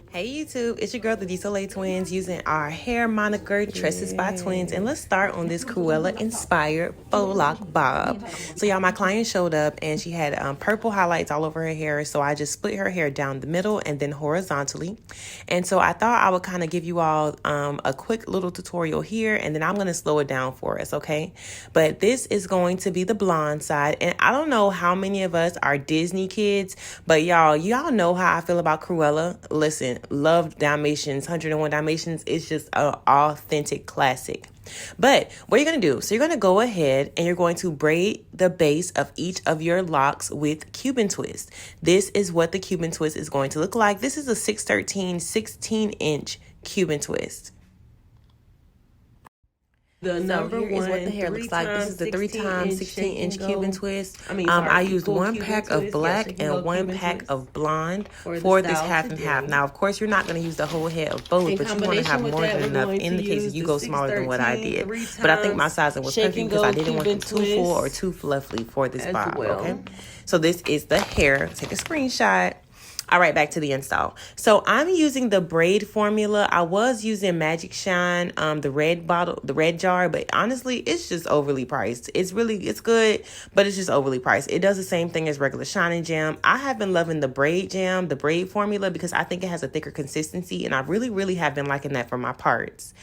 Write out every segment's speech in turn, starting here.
Hey YouTube, it's your girl the Soleil Twins using our hair moniker Tresses by Twins, and let's start on this Cruella inspired faux lock bob. So y'all, my client showed up and she had purple highlights all over her hair, so I just split her hair down the middle and then horizontally. And so I thought I would kind of give you all a quick little tutorial here, and then I'm going to slow it down for us, okay? But this is going to be the blonde side, and I don't know how many of us are Disney kids, but y'all know how I feel about Cruella. Listen, love Dalmatians, 101 Dalmatians. It's just an authentic classic. But what you're going to do, so you're going to go ahead and you're going to braid the base of each of your locks with Cuban twist. This is what the Cuban twist is going to look like. This is a 613 16-inch Cuban twist. The number here one is what the hair looks like. This is the 3x 16-inch Cuban twist. Sorry, I used one pack of black and one pack of blonde for this half and half. Now, of course, you're not going to use the whole head of both, but you want to have more than enough in the case that you go smaller than what I did. But I think my sizing was perfect because I didn't want them too full or too fluffy for this bob, okay? So this is the hair. Take a screenshot. All right, back to the install. So I'm using the braid formula. I was using Magic Shine, the red jar, but honestly, it's just overly priced. It's good, but it's just overly priced. It does the same thing as regular Shining Jam. I have been loving the braid jam, the braid formula, because I think it has a thicker consistency, and I really have been liking that for my parts.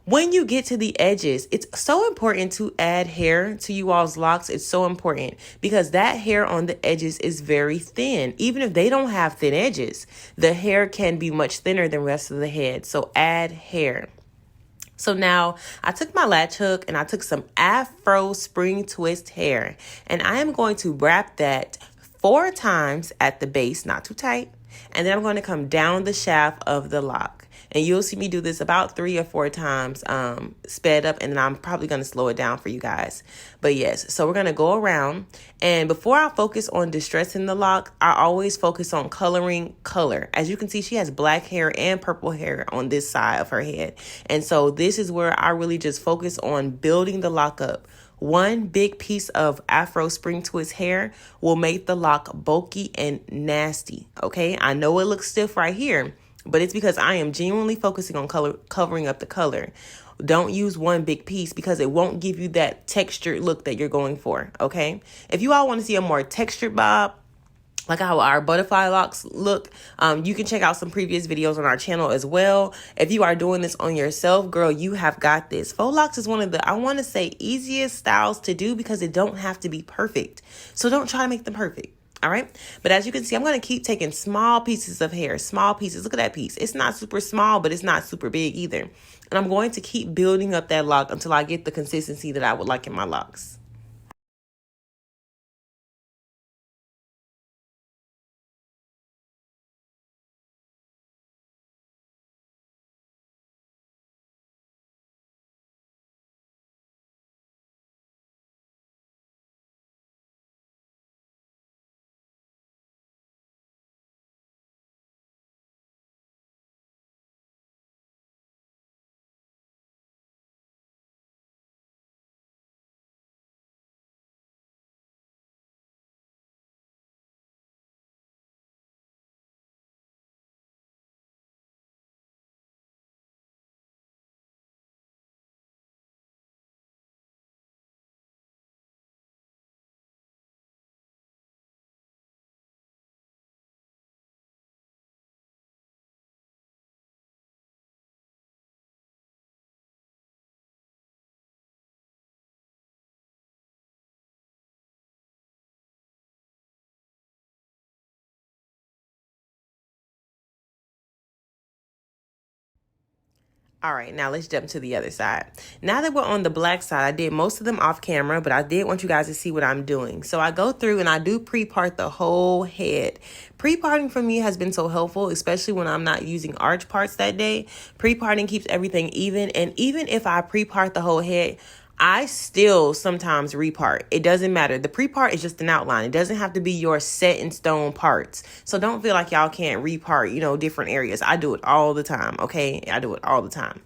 When you get to the edges, it's so important to add hair to you all's locks. It's so important because that hair on the edges is very thin. Even if they don't have thin edges, the hair can be much thinner than the rest of the head. So add hair. So now I took my latch hook and I took some Afro spring twist hair, and I am going to wrap that 4 times at the base, not too tight. And then I'm going to come down the shaft of the lock. And you'll see me do this about 3 or 4 times sped up, and then I'm probably going to slow it down for you guys. But yes, so we're going to go around. And before I focus on distressing the lock, I always focus on coloring color. As you can see, she has black hair and purple hair on this side of her head. And so this is where I really just focus on building the lock up. One big piece of Afro spring twist hair will make the lock bulky and nasty, okay? I know it looks stiff right here, but it's because I am genuinely focusing on covering up the color. Don't use one big piece because it won't give you that textured look that you're going for, okay? If you all want to see a more textured bob, like how our butterfly locks look, you can check out some previous videos on our channel as well. If you are doing this on yourself, girl, you have got this. Faux locks is one of the, I want to say, easiest styles to do because it don't have to be perfect. So don't try to make them perfect. All right. But as you can see, I'm going to keep taking small pieces of hair, small pieces. Look at that piece. It's not super small, but it's not super big either. And I'm going to keep building up that lock until I get the consistency that I would like in my locks. All right, now let's jump to the other side. Now that we're on the black side, I did most of them off camera, but I did want you guys to see what I'm doing. So I go through and I do pre-part the whole head. Pre-parting for me has been so helpful, especially when I'm not using arch parts that day. Pre-parting keeps everything even, and even if I pre-part the whole head, I still sometimes repart. It doesn't matter. The pre-part is just an outline. It doesn't have to be your set in stone parts. So don't feel like y'all can't repart, different areas. I do it all the time, okay? I do it all the time.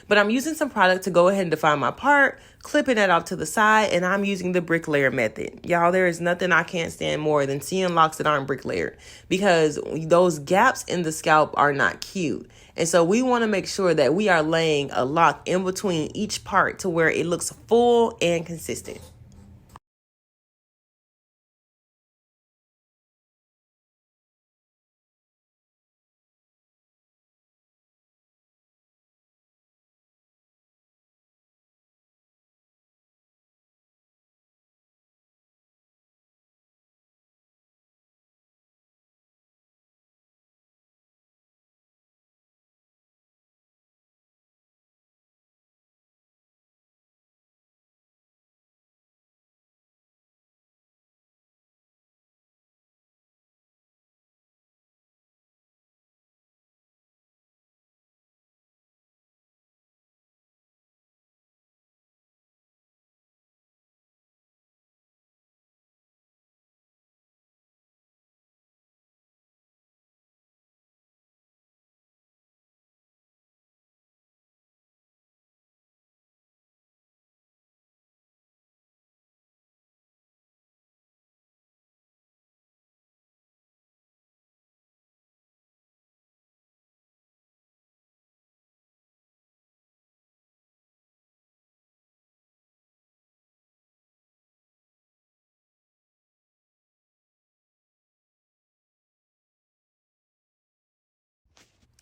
But I'm using some product to go ahead and define my part, clipping that off to the side, and I'm using the bricklayer method. Y'all, there is nothing I can't stand more than seeing locks that aren't bricklayered, because those gaps in the scalp are not cute. And so we want to make sure that we are laying a lock in between each part to where it looks full and consistent.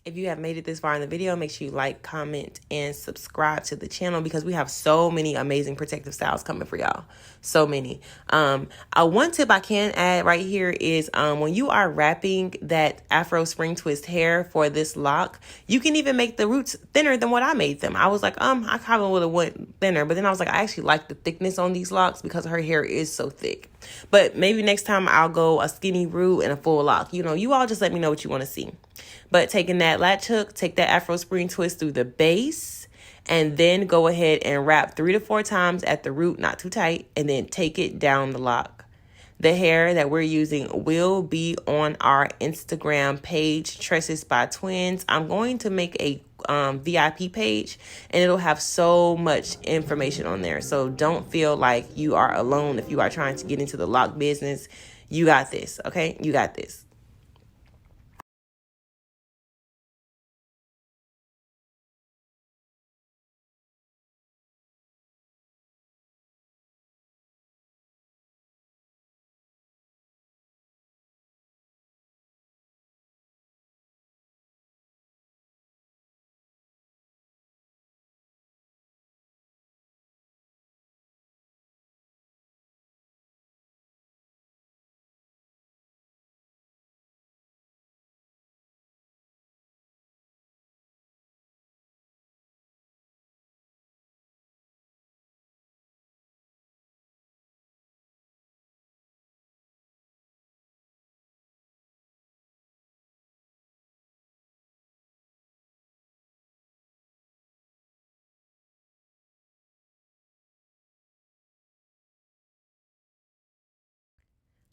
If you have made it this far in the video, make sure you like, comment, and subscribe to the channel, because we have so many amazing protective styles coming for y'all. So many. One tip I can add right here is when you are wrapping that Afro spring twist hair for this lock, you can even make the roots thinner than what I made them. I was like, I probably would have went thinner, but then I was like, I actually like the thickness on these locks because her hair is so thick. But maybe next time I'll go a skinny root and a full lock. You know, you all just let me know what you want to see. But taking that latch hook, take that Afro spring twist through the base, and then go ahead and wrap 3 to 4 times at the root, not too tight, and then take it down the lock. The hair that we're using will be on our Instagram page, Tresses by Twins. I'm going to make a VIP page, and it'll have so much information on there. So don't feel like you are alone if you are trying to get into the lock business. You got this, okay? You got this.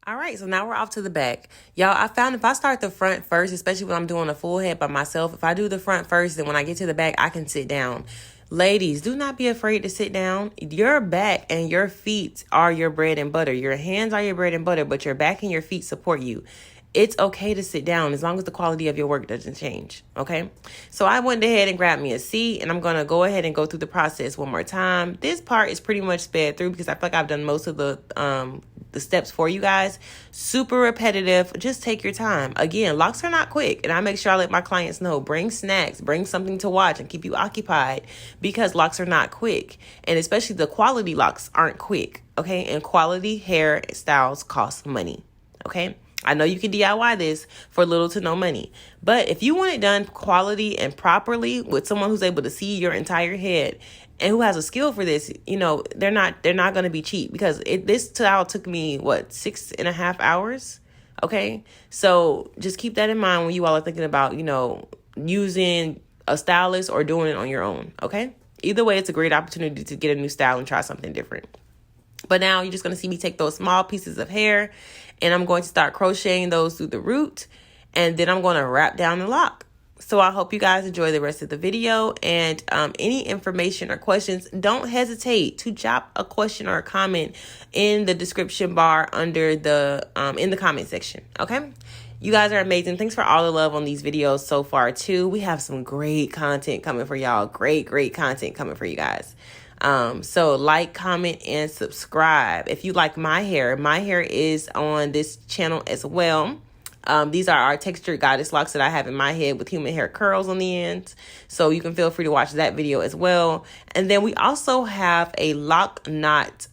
All right, so now we're off to the back. Y'all, I found if I start the front first, especially when I'm doing a full head by myself, if I do the front first, then when I get to the back, I can sit down. Ladies, do not be afraid to sit down. Your back and your feet are your bread and butter. Your hands are your bread and butter, but your back and your feet support you. It's okay to sit down as long as the quality of your work doesn't change, okay? So I went ahead and grabbed me a seat, and I'm going to go ahead and go through the process one more time. This part is pretty much sped through because I feel like I've done most of the steps for you guys. Super repetitive. Just take your time. Again, locks are not quick, and I make sure I let my clients know, bring snacks, bring something to watch and keep you occupied, because locks are not quick, and especially the quality locks aren't quick, okay? And quality hair styles cost money, okay? I know you can DIY this for little to no money, but if you want it done quality and properly with someone who's able to see your entire head and who has a skill for this, you know, they're not going to be cheap, because this style took me 6.5 hours. Okay. So just keep that in mind when you all are thinking about, you know, using a stylist or doing it on your own. Okay. Either way, it's a great opportunity to get a new style and try something different. But now you're just going to see me take those small pieces of hair, and I'm going to start crocheting those through the root, and then I'm going to wrap down the lock. So I hope you guys enjoy the rest of the video, and any information or questions, don't hesitate to drop a question or a comment in the description bar under the in the comment section. Okay, you guys are amazing. Thanks for all the love on these videos so far too. We have some great content coming for y'all. Great content coming for you guys. So like, comment, and subscribe. If you like my hair is on this channel as well. These are our textured goddess locks that I have in my head with human hair curls on the ends. So you can feel free to watch that video as well. And then we also have a lock knot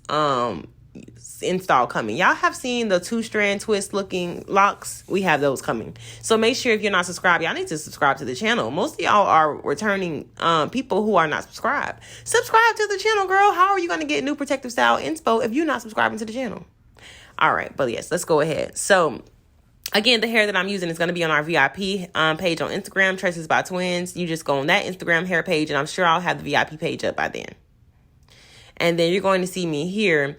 install coming. Y'all have seen the 2-strand twist looking locks. We have those coming. So make sure if you're not subscribed, y'all need to subscribe to the channel. Most of y'all are returning people who are not subscribed. Subscribe to the channel, girl. How are you going to get new protective style inspo if you're not subscribing to the channel? All right, but yes, let's go ahead. So again, the hair that I'm using is going to be on our VIP page on Instagram, Tresses by Twins. You just go on that Instagram hair page, and I'm sure I'll have the VIP page up by then. And then you're going to see me here.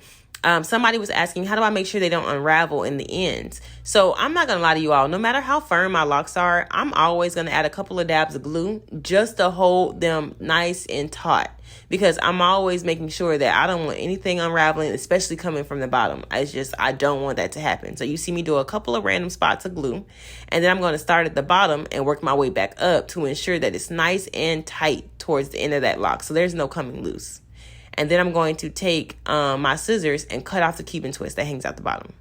Somebody was asking, how do I make sure they don't unravel in the ends? So I'm not going to lie to you all. No matter how firm my locks are, I'm always going to add a couple of dabs of glue just to hold them nice and taut. Because I'm always making sure that I don't want anything unraveling, especially coming from the bottom. I don't want that to happen. So you see me do a couple of random spots of glue. And then I'm going to start at the bottom and work my way back up to ensure that it's nice and tight towards the end of that lock. So there's no coming loose. And then I'm going to take my scissors and cut off the Cuban twist that hangs out the bottom.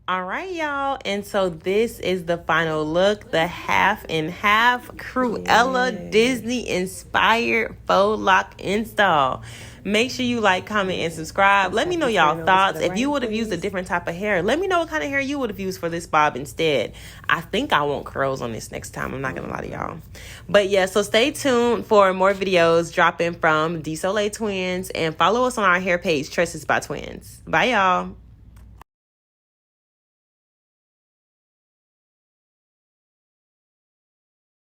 All right, y'all. And so this is the final look, the half and half Cruella Disney inspired faux lock install. Make sure you like, comment, and subscribe. Let me know y'all thoughts. If you would have used a different type of hair, let me know what kind of hair you would have used for this bob instead. I think I want curls on this next time. I'm not going to lie to y'all. But yeah, so stay tuned for more videos dropping from D Soleil Twins, and follow us on our hair page, Tresses by Twins. Bye, y'all.